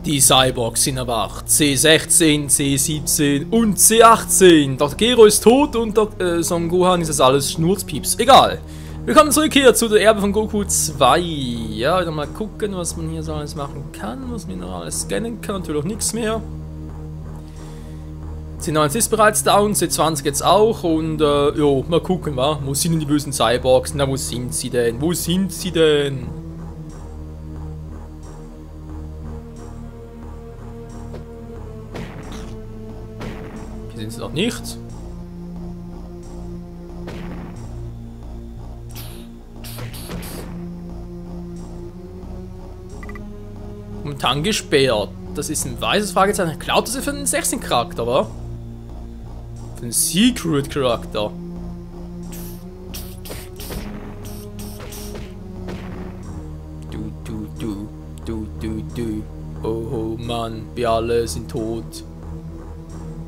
Die Cyborgs sind erwacht. C16, C17 und C18. Dr. Gero ist tot und Son Gohan ist das alles Schnurzpieps. Egal. Willkommen zurück hier zu der Erbe von Goku 2. Ja, wieder mal gucken, was man hier so alles machen kann. Was man noch alles scannen kann. Natürlich auch nichts mehr. C19 ist bereits down, C20 jetzt auch. Und jo, mal gucken, wa? Wo sind denn die bösen Cyborgs? Na, wo sind sie denn? Wo sind sie denn? Hier sind sie noch nicht. Momentan gesperrt. Das ist ein weißes Fragezeichen. Ich glaube, das ist für einen 16-Charakter, wa? Für einen Secret-Charakter. Du. Oh Mann, wir alle sind tot.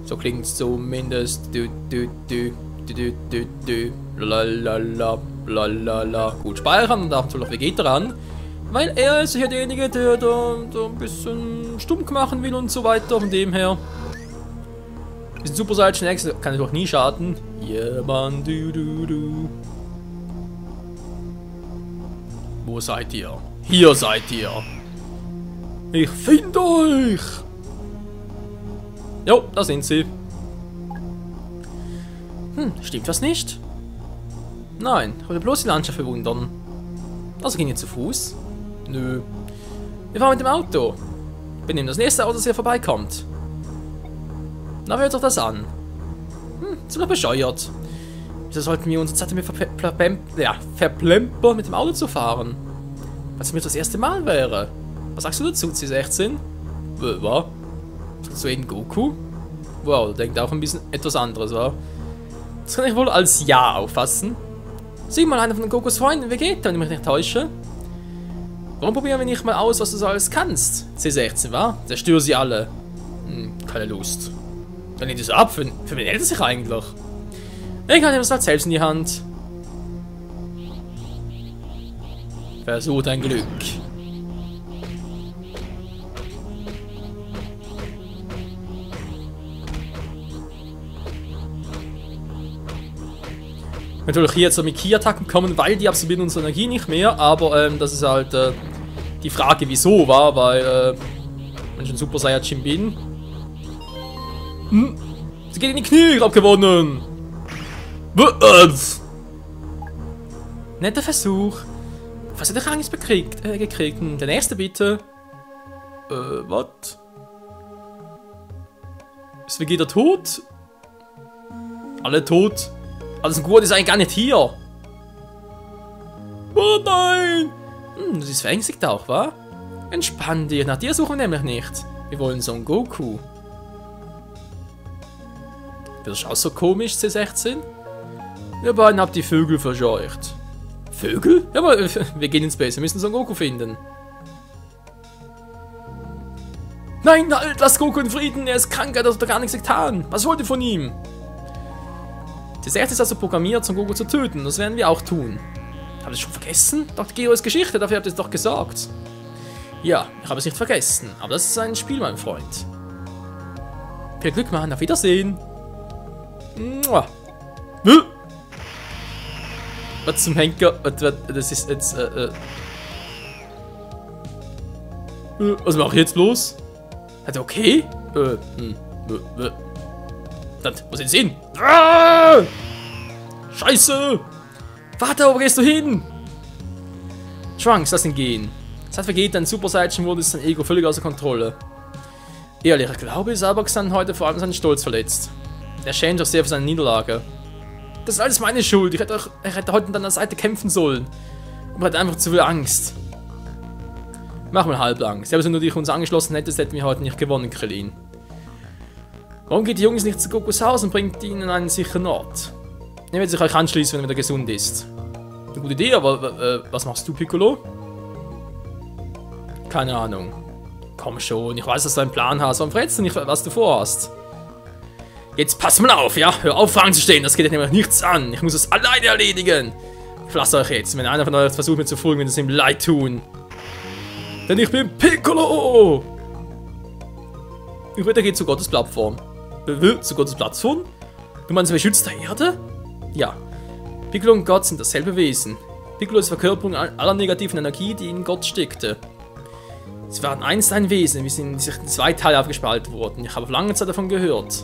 So klingt es zumindest. Lalalala. Gut, speichern und darf natürlich Vegeta ran. Weil er ist hier derjenige, der da ein bisschen stumm machen will und so weiter. Von dem her. Diesen Super Saiyan X kann ich doch nie schaden. Yeah, man, du. Wo seid ihr? Hier seid ihr. Ich finde euch. Jo, da sind sie. Stimmt das nicht? Nein, ich wollte bloß die Landschaft bewundern. Also gehen wir zu Fuß? Nö. Wir fahren mit dem Auto. Wir nehmen das nächste Auto, das hier vorbeikommt. Na, hört doch das an. Sind wir bescheuert. Wieso sollten wir unsere Zeit damit verplempern, mit dem Auto zu fahren? Was mir das erste Mal wäre. Was sagst du dazu, C16? Was? So eben Goku? Wow, der denkt auch ein bisschen etwas anderes, wa? Das kann ich wohl als Ja auffassen. Sieh mal, einer von Gokus Freunden, Vegeta, wenn ich mich nicht täusche. Warum probieren wir nicht mal aus, was du so alles kannst? C16, wa? Zerstör sie alle. Keine Lust. Dann nimmt es ab, für wen hält er sich eigentlich? Ich kann ihm das halt selbst in die Hand. Versuch dein Glück. Natürlich hier jetzt so mit Ki-Attacken kommen, weil die absorbieren unsere Energie nicht mehr, aber das ist halt die Frage, wieso war, weil wenn ich ein Super Saiyajin bin. Sie geht in die Knie, ich hab gewonnen. Netter Versuch. Was hat der Rang gekriegt? Der nächste bitte. Was? Ist Vegeta tot? Alle tot? Also gut ist eigentlich gar nicht hier. Oh nein! Das ist verängstigt auch, wa? Entspann dich, nach dir suchen wir nämlich nicht. Wir wollen Son Goku. Das ist auch so komisch, C16. Ihr beiden habt die Vögel verscheucht. Vögel? Ja, aber wir gehen ins Space, wir müssen Son Goku finden. Nein, lass Goku in Frieden, er ist krank, er hat doch gar nichts getan. Was wollt ihr von ihm? C16 ist also programmiert, Son Goku zu töten, das werden wir auch tun. Habt ihr es schon vergessen? Dr. Gero ist Geschichte, dafür habt ihr es doch gesagt. Ja, ich habe es nicht vergessen, aber das ist ein Spiel, mein Freund. Viel Glück, Mann, auf Wiedersehen. Was zum Henker? Das ist jetzt, was mache ich jetzt bloß? Hat er okay? Wo sind sie hin? Scheiße! Warte, wo gehst du hin? Trunks, lass ihn gehen. Seit Vegeta ein Super Saiyan wurde, ist sein Ego völlig außer Kontrolle. Ehrlich, ich glaube, Cyborg-San heute vor allem seinen Stolz verletzt. Er schämt sich sehr für seine Niederlage. Das ist alles meine Schuld. Ich hätte heute an deiner Seite kämpfen sollen. Aber hatte einfach zu viel Angst. Mach mal halblang. Selbst wenn du dich uns angeschlossen hättest, hätten wir heute nicht gewonnen, Krillin. Warum geht die Jungs nicht zu Gokus Haus und bringt ihn an einen sicheren Ort? Er wird sich euch anschließen, wenn er wieder gesund ist. Eine gute Idee, aber was machst du, Piccolo? Keine Ahnung. Komm schon, ich weiß, dass du einen Plan hast. Warum verrätst du nicht, was du vorhast? Jetzt pass mal auf, ja? Hör auf, Fragen zu stellen, das geht dir nämlich nichts an. Ich muss es alleine erledigen. Ich lasse euch jetzt. Wenn einer von euch versucht mir zu folgen, wird es ihm leid tun. Denn ich bin Piccolo! Ich würde gehen zu Gottes Plattform. Zu Gottes Plattform? Du meinst, er beschützt der Erde? Ja. Piccolo und Gott sind dasselbe Wesen. Piccolo ist Verkörperung aller negativen Energie, die in Gott steckte. Sie waren einst ein Wesen, wie sie in zwei Teile aufgespalten wurden. Ich habe auf lange Zeit davon gehört.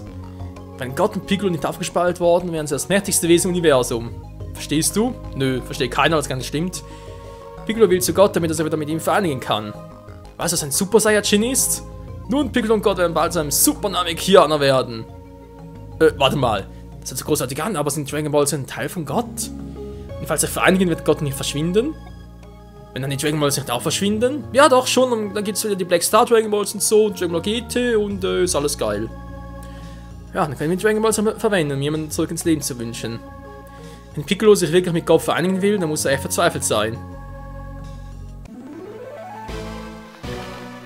Wenn Gott und Piccolo nicht aufgespalten worden, wären sie das mächtigste Wesen im Universum. Verstehst du? Nö, versteht keiner, was gar nicht stimmt. Piccolo will zu Gott, damit er sich wieder mit ihm vereinigen kann. Weißt du, was ein Super Saiyajin ist? Nun, Piccolo und Gott werden bald zu einem Super Namekianer werden. Warte mal. Das hört so großartig an, aber sind Dragon Balls ein Teil von Gott? Und falls sie sich vereinigen, wird Gott nicht verschwinden? Wenn dann die Dragon Balls nicht auch verschwinden? Ja doch, schon. Und dann gibt es wieder die Black Star Dragon Balls und so, und Dragon Ball GT und ist alles geil. Ja, dann können wir Dragon Balls verwenden, um jemanden zurück ins Leben zu wünschen. Wenn Piccolo sich wirklich mit Gott vereinigen will, dann muss er echt verzweifelt sein.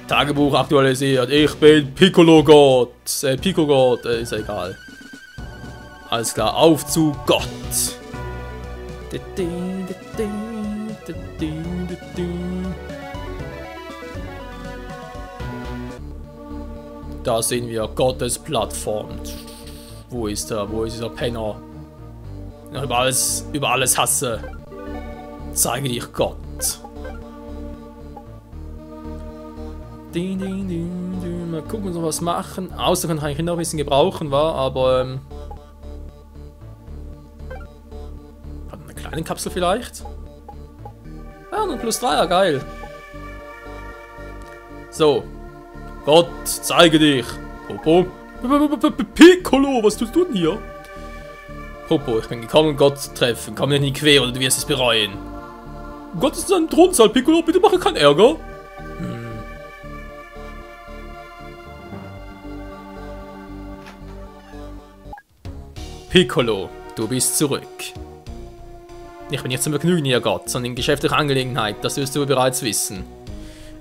Tagebuch aktualisiert. Ich bin Piccolo Gott. Pico Gott, ist ja egal. Alles klar, auf zu Gott. Da sehen wir Gottes Plattform. Wo ist er? Wo ist dieser Penner? Ich über alles hasse. Zeige dich Gott. Mal gucken, ob wir was machen. Außer kann ich noch ein bisschen gebrauchen, war, aber hat eine kleine Kapsel vielleicht? Ja, und plus 3, ja geil. So. Gott, zeige dich. Popo. Piccolo, was tust du denn hier? Popo, ich bin gekommen, um Gott zu treffen. Komm mir nicht quer oder du wirst es bereuen. Gott ist in seinem Thronsaal, Piccolo, bitte mache keinen Ärger. Piccolo, du bist zurück. Ich bin nicht zum Vergnügen hier, Gott, sondern in geschäftlicher Angelegenheit, das wirst du bereits wissen.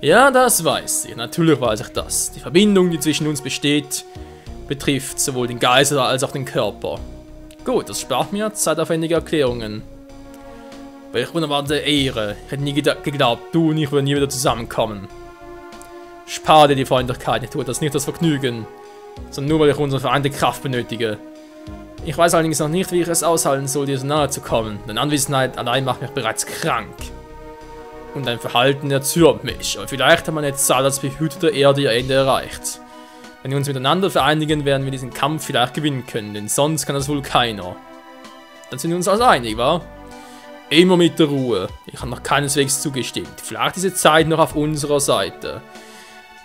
Ja, das weiß ich, natürlich weiß ich das. Die Verbindung, die zwischen uns besteht, betrifft sowohl den Geist als auch den Körper. Gut, das spart mir zeitaufwendige Erklärungen. Welch wunderbare Ehre. Ich hätte nie geglaubt, du und ich würden nie wieder zusammenkommen. Spare dir die Freundlichkeit, ich tue das nicht aus Vergnügen, sondern nur, weil ich unsere vereinte Kraft benötige. Ich weiß allerdings noch nicht, wie ich es aushalten soll, dir so nahe zu kommen. Deine Anwesenheit allein macht mich bereits krank. Und dein Verhalten erzürnt mich. Aber vielleicht hat meine Zahl als Behüter der Erde ihr Ende erreicht. Wenn wir uns miteinander vereinigen, werden wir diesen Kampf vielleicht gewinnen können, denn sonst kann das wohl keiner. Dann sind wir uns also einig, wa? Immer mit der Ruhe. Ich habe noch keineswegs zugestimmt. Vielleicht ist die Zeit noch auf unserer Seite.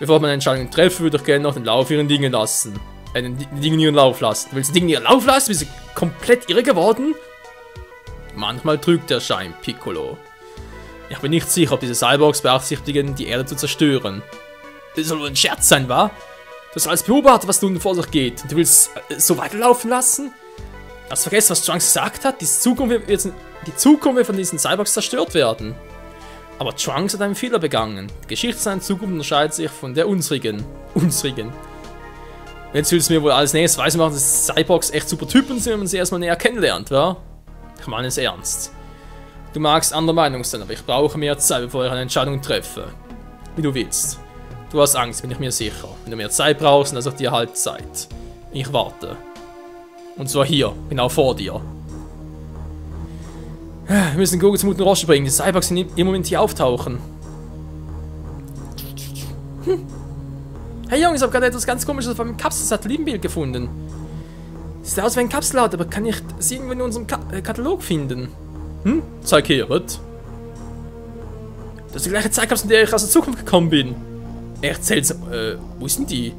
Bevor ich meine Entscheidung treffe, würde ich gerne noch den Lauf ihren Dingen lassen. Die Dinge in ihren Lauf lassen. Willst du die Dinge in ihren Lauf lassen? Bist du komplett irre geworden? Manchmal trügt der Schein, Piccolo. Ich bin nicht sicher, ob diese Cyborgs beabsichtigen, die Erde zu zerstören. Das soll wohl ein Scherz sein, wa? Du hast alles beobachtet, was nun vor sich geht. Und du willst so weiterlaufen lassen? Hast du vergessen, was Trunks gesagt hat? Die Zukunft wird von diesen Cyborgs zerstört werden. Aber Trunks hat einen Fehler begangen. Die Geschichte seiner Zukunft unterscheidet sich von der unsrigen. Jetzt willst du mir wohl alles nächstes weiß machen, dass Cyborgs echt super Typen sind, wenn man sie erstmal näher kennenlernt, wa? Ich meine es ernst. Du magst anderer Meinung sein, aber ich brauche mehr Zeit, bevor ich eine Entscheidung treffe. Wie du willst. Du hast Angst, bin ich mir sicher. Wenn du mehr Zeit brauchst, dann lass ich dir halt Zeit. Ich warte. Und zwar hier, genau vor dir. Wir müssen Goku zum guten Roshi bringen. Die Cyborgs sind im Moment hier auftauchen. Hey Jungs, ich habe gerade etwas ganz Komisches auf einem Kapsel-Satellitenbild gefunden. Sieht aus wie ein Kapselauto, aber kann ich es irgendwo in unserem Katalog finden? Zeig her, was? Das ist die gleiche Zeitkapsel, in der ich aus der Zukunft gekommen bin. Echt seltsam. Wo sind die?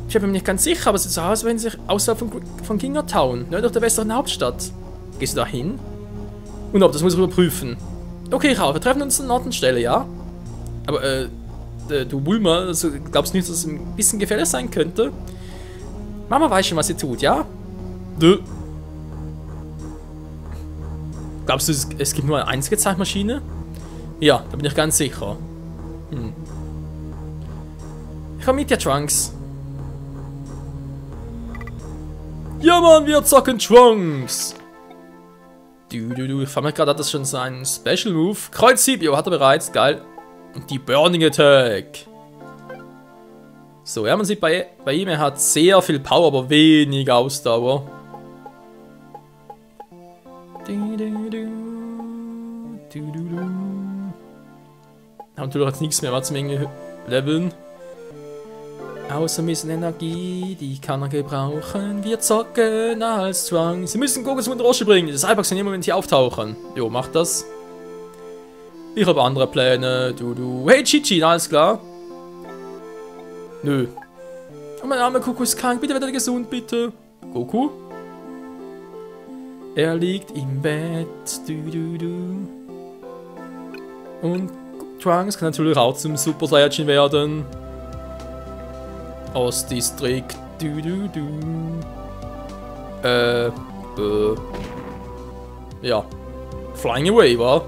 Ich bin mir nicht ganz sicher, aber es sieht so aus, wenn sie außerhalb von Ginga Town, nördlich der westlichen Hauptstadt. Gehst du da hin? Und ob, das muss ich überprüfen. Okay, Rau, wir treffen uns an einer Stelle, ja? Aber, du Bulma, also, glaubst du nicht, dass es ein bisschen gefährlich sein könnte? Mama weiß schon, was sie tut, ja? Glaubst du, es gibt nur eine einzige Zeitmaschine? Ja, da bin ich ganz sicher. Ich komm mit dir, Trunks. Ja, Mann, wir zocken Trunks. Ich fand mir gerade, hat das schon seinen Special Move. Kreuz Sieb, jo, hat er bereits, geil. Und die Burning Attack. So, ja, man sieht bei ihm, er hat sehr viel Power, aber wenig Ausdauer. Natürlich hat nichts mehr zum irgendwie leveln. Außer ein bisschen Energie, die kann er gebrauchen. Wir zocken als Strong. Sie müssen Gokus Wunderosche bringen. Das Cyborgs können immer, wenn sie auftauchen. Jo, macht das. Ich habe andere Pläne. Hey, Chichi, alles klar? Nö. Oh, mein armer Goku ist krank. Bitte wird er gesund, bitte. Goku? Er liegt im Bett. Und Trunks kann natürlich auch zum Super Saiyajin werden. Ostdistrikt. Ja. Flying away, wa?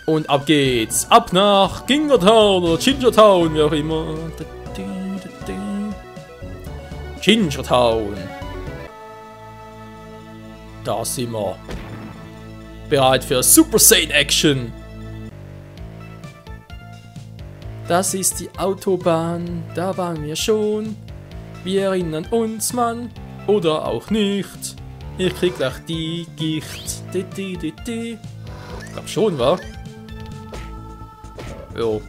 Und ab geht's. Ab nach Gingertown oder Gingertown, wie auch immer. Gingertown. Da sind wir. Bereit für Super Saiyan Action. Das ist die Autobahn. Da waren wir schon. Wir erinnern uns, Mann. Oder auch nicht. Ich krieg gleich die Gicht. Ich glaub schon, wa? Jo.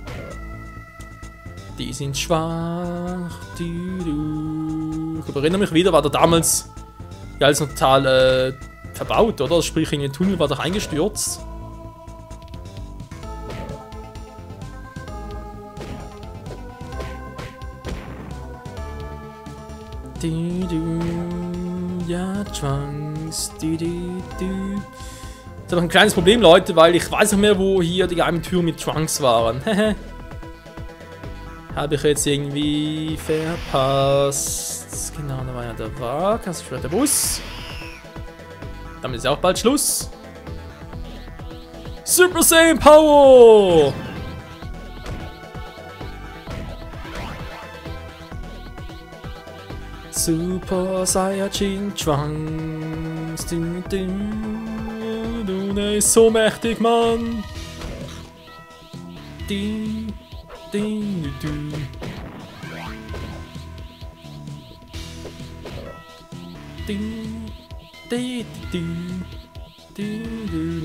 Die sind schwach. Ich erinnere mich wieder, war der damals ja alles noch total verbaut, oder? Sprich, in den Tunnel war doch eingestürzt. Ja, Trunks. Das ist aber ein kleines Problem, Leute, weil ich weiß nicht mehr, wo hier die geheimen Türen mit Trunks waren. Habe ich jetzt irgendwie verpasst. Genau, da war ja der Wagen, also vielleicht der Bus. Damit ist auch bald Schluss. Super Saiyan Power! Super Saiyajin Trunks. Der ist so mächtig, Mann.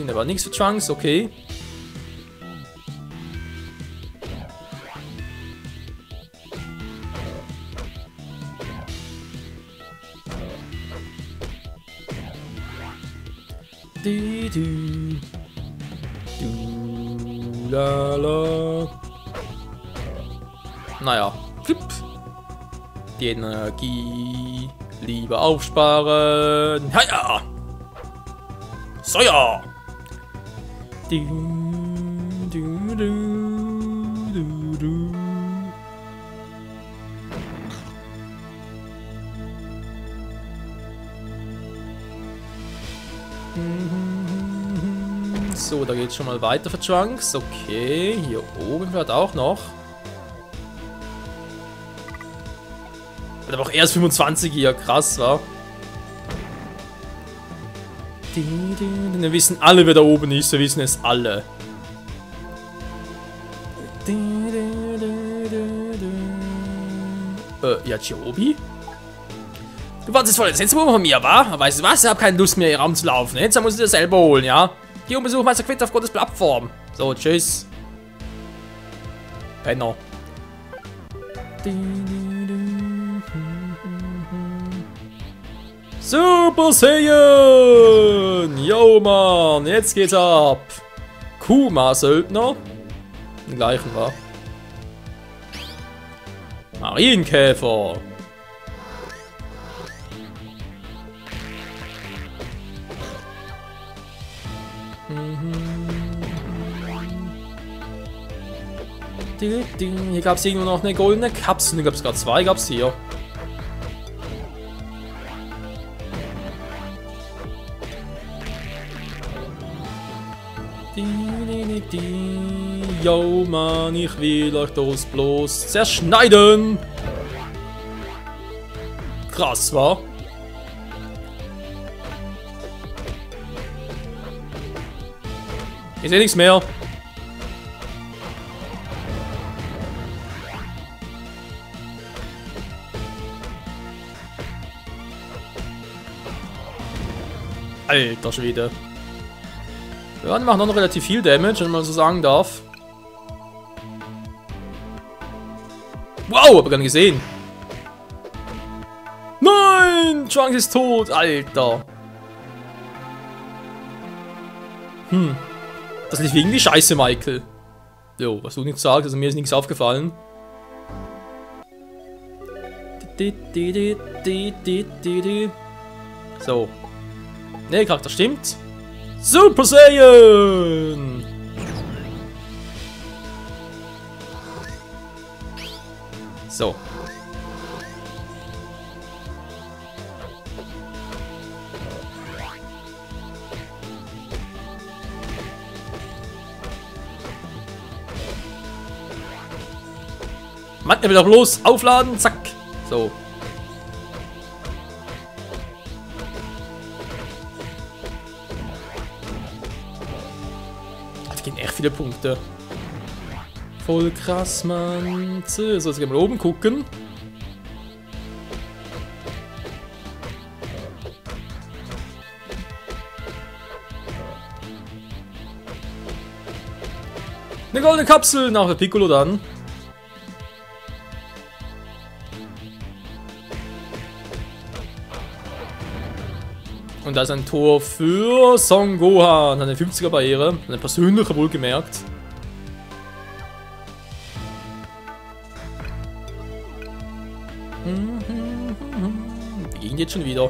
Da war nichts für Trunks, okay. Naja, flip. Die Energie lieber aufsparen. Ja. So ja. So, da geht's schon mal weiter für Trunks. Okay, hier oben wird auch noch. Hat aber auch erst 25 hier, krass, wa? Wir wissen alle, wer da oben ist, wir wissen es alle. Ja, Chiyobi? Du warst jetzt voll der Sensor von mir, wa? Weißt du was? Ich hab keine Lust mehr, hier rumzulaufen. Jetzt muss ich das selber holen, ja? Geh und besuch Meister Quid auf Gottes Plattform. So, tschüss. Penner. Super Saiyan! Yo, Mann, jetzt geht's ab. Kuma-Söldner. Den gleichen, war. Marienkäfer. Hier gab es irgendwo noch eine goldene Kapsel. Hier gab es gerade zwei, gab es hier. Yo, Mann, ich will euch das bloß zerschneiden. Krass, wa? Ich sehe nichts mehr. Alter Schwede. Ja, die machen auch noch relativ viel Damage, wenn man so sagen darf. Wow, hab ich gar nicht gesehen. Nein, Trunks ist tot, Alter. Das lief irgendwie scheiße, Michael. Jo, was du nicht sagst, also mir ist nichts aufgefallen. So. Ne, Charakter stimmt. Super Saiyan! So. Mann, er will doch bloß aufladen, zack. So. Da gehen echt viele Punkte. Voll krass, Mann. So, jetzt gehen wir mal oben gucken. Eine goldene Kapsel nach der Piccolo dann. Und da ist ein Tor für Son Gohan, eine 50er Barriere, eine persönliche wohlgemerkt. Wir gehen jetzt schon wieder.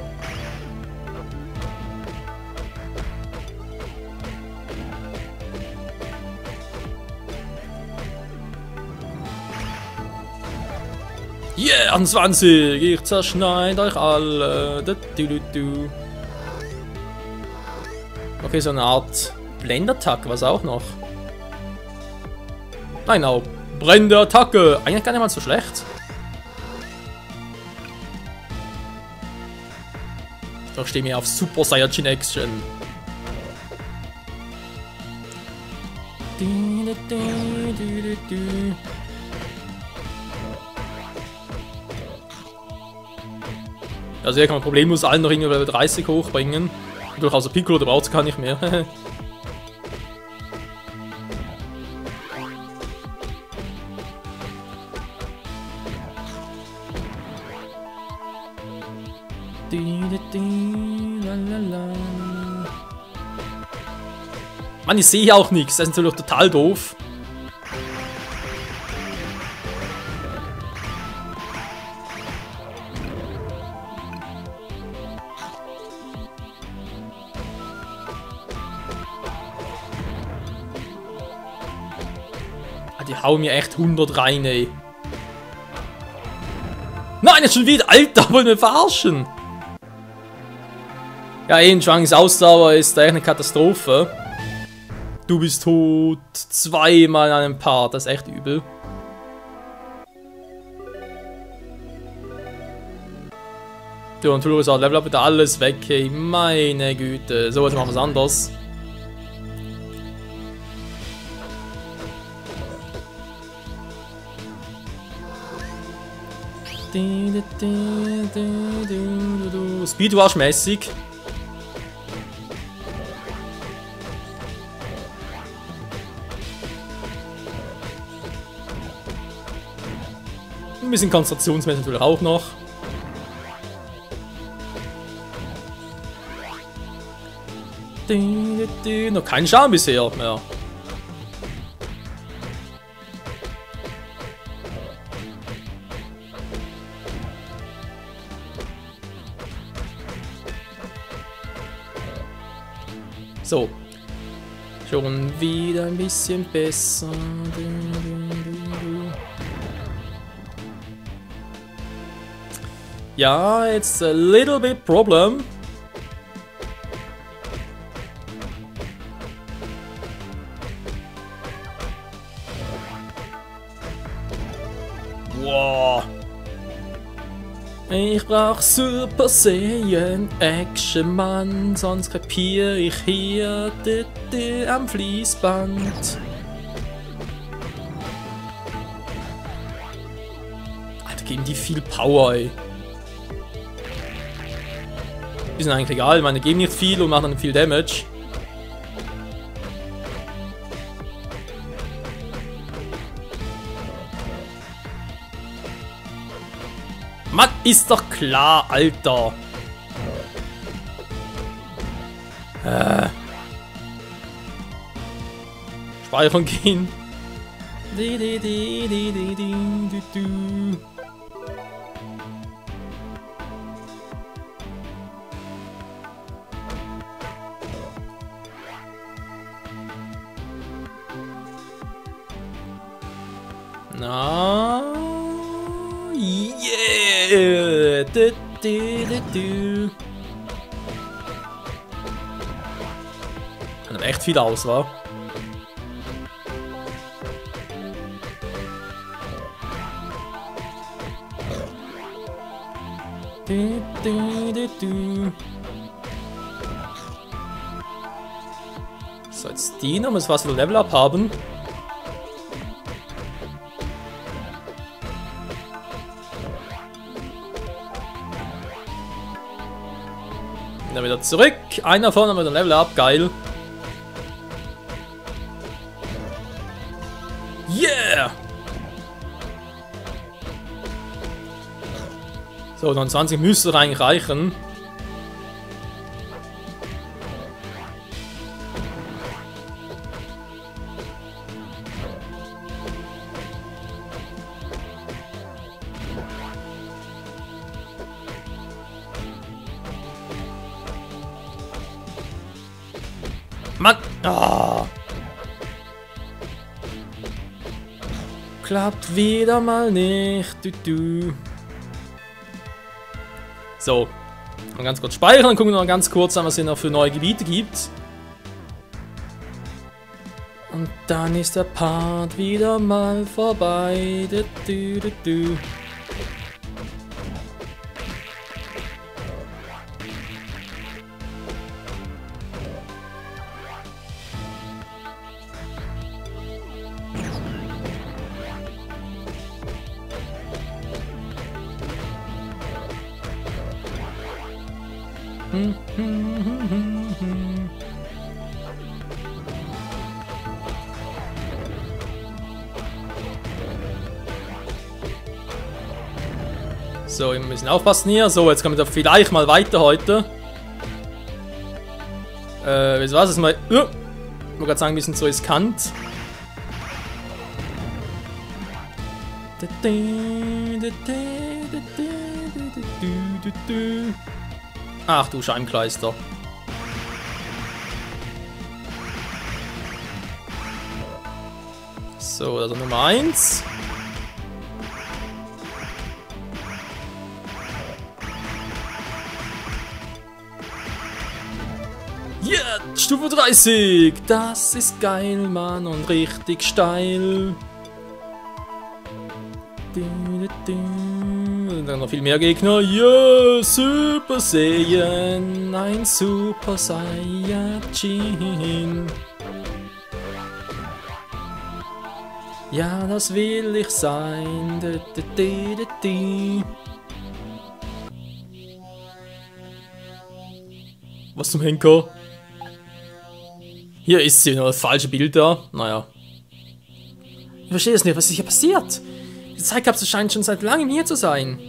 Yeah, 20! Ich zerschneide euch alle. Okay, so eine Art Blendattacke, was auch noch. Nein, auch brennende Attacke. Eigentlich gar nicht mal so schlecht. Ich stehe mir auf Super Saiyajin Action. Also hier kann man problemlos allen noch irgendwie Level 30 hochbringen. Durch außer Piccolo, der braucht es gar nicht mehr. Mann, ich sehe hier auch nichts. Das ist natürlich total doof. Die hauen mir echt 100 rein, ey. Nein, jetzt schon wieder. Alter, wollen wir verarschen? Ja, Trunks Ausdauer ist echt eine Katastrophe. Du bist tot. Zweimal an einem Part. Das ist echt übel. Du, und Tulu sagt, Level Up wieder alles weg, ey. Meine Güte. So, jetzt machen wir was anderes. Speedrush-mäßig. Ein bisschen konzentrationsmäßig natürlich auch noch. Noch kein Schaden bisher mehr. So. Schon wieder ein bisschen besser. Ja, it's a little bit problem. Wow. Ich brauch Super Saiyan Action Mann, sonst krepier ich hier am Fließband. Alter, geben die viel Power, ey. Die sind eigentlich egal, ich meine, geben nicht viel und machen dann viel Damage. Mann, ist doch klar, Alter. Speichern gehen. Na, yeah. Kann aber echt viel aus, wa? So, jetzt die noch, muss was für Level Up haben. Dann wieder zurück. Einer vorne mit dem Level Up, geil. Yeah! So, 29 müsste eigentlich reichen. Mann! Ah. Klappt wieder mal nicht. So. Mal ganz kurz speichern, dann gucken wir noch ganz kurz an, was es noch für neue Gebiete gibt. Und dann ist der Part wieder mal vorbei. So, wir müssen aufpassen hier. So, jetzt kommen wir da vielleicht mal weiter heute. Weißt du was? Das ist mal. Ich wollte gerade sagen, ein bisschen zu riskant. Ach du Scheibenkleister. So, also Nummer 1. Yeah, Stufe 30. Das ist geil, Mann, und richtig steil. Und dann noch viel mehr Gegner. Yeah, Super Saiyan, ein Super Saiyajin. Ja, das will ich sein. Was zum Henker? Hier ist sie, nur das falsche Bild da. Naja. Ich verstehe es nicht, was ist hier passiert? Die Zeitkapsel scheint schon seit langem hier zu sein.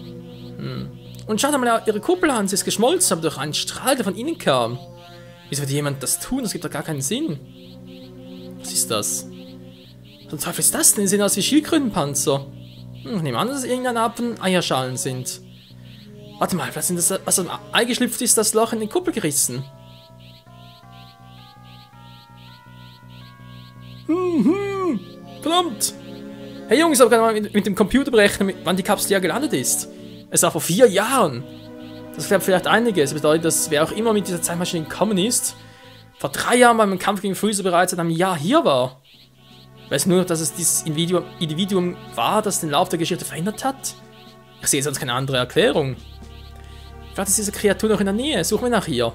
Und schaut einmal ihre Kuppel an, sie ist geschmolzen, aber durch einen Strahl, der von innen kam. Wieso würde jemand das tun? Das gibt doch gar keinen Sinn. Was ist das? Was zum Teufel ist das denn? Die sehen aus wie Schildkrötenpanzer. Ich nehme an, dass es irgendeine Art von Eierschalen sind. Warte mal, vielleicht sind das, was am Ei geschlüpft ist, das Loch in die Kuppel gerissen. Verdammt! Hey Jungs, ich habe gerade mal mit dem Computer berechnet, wann die Kapsel ja gelandet ist. Es war vor 4 Jahren. Das erklärt vielleicht einiges. Das bedeutet, dass wer auch immer mit dieser Zeitmaschine gekommen ist, vor 3 Jahren beim Kampf gegen Freezer bereits seit einem Jahr hier war. Ich weiß nur noch, dass es dieses Individuum war, das den Lauf der Geschichte verändert hat. Ich sehe sonst keine andere Erklärung. Vielleicht ist diese Kreatur noch in der Nähe. Suchen wir nach ihr.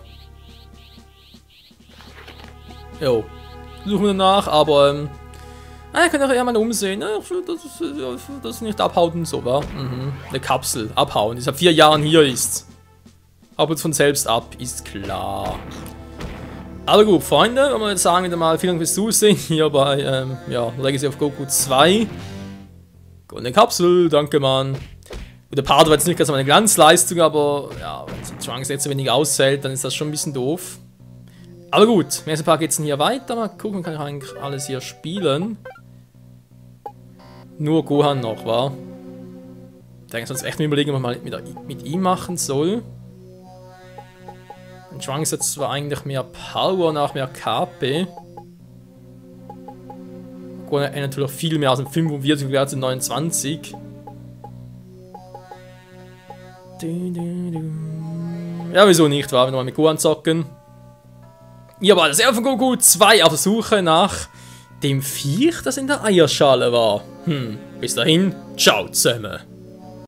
Jo. Suchen wir danach, aber ihr könnt euch eher mal umsehen. Das nicht abhauen und so, wa? Eine Kapsel. Abhauen, die seit 4 Jahren hier ist. Haut uns von selbst ab, ist klar. Aber gut, Freunde, wenn wir jetzt sagen wieder mal, vielen Dank fürs Zusehen hier bei Legacy of Goku 2. Goldene Kapsel, danke Mann. Und der Part war jetzt nicht ganz meine Glanzleistung, aber ja, wenn Trunks jetzt so wenig aushält, dann ist das schon ein bisschen doof. Aber gut, im nächsten Part geht es hier weiter. Mal gucken, kann ich eigentlich alles hier spielen. Nur Gohan noch, wa? Ich denke, sonst echt mal überlegen, was man mal mit ihm machen soll. Und Trunks hat zwar eigentlich mehr Power und auch mehr KP. Gohan hat natürlich auch viel mehr aus dem 45 als 29. Ja, wieso nicht, wa? Wenn wir mal mit Gohan zocken. Hier war das Erbe von Goku 2 auf der Suche nach dem Viech, das in der Eierschale war. Bis dahin, ciao zusammen.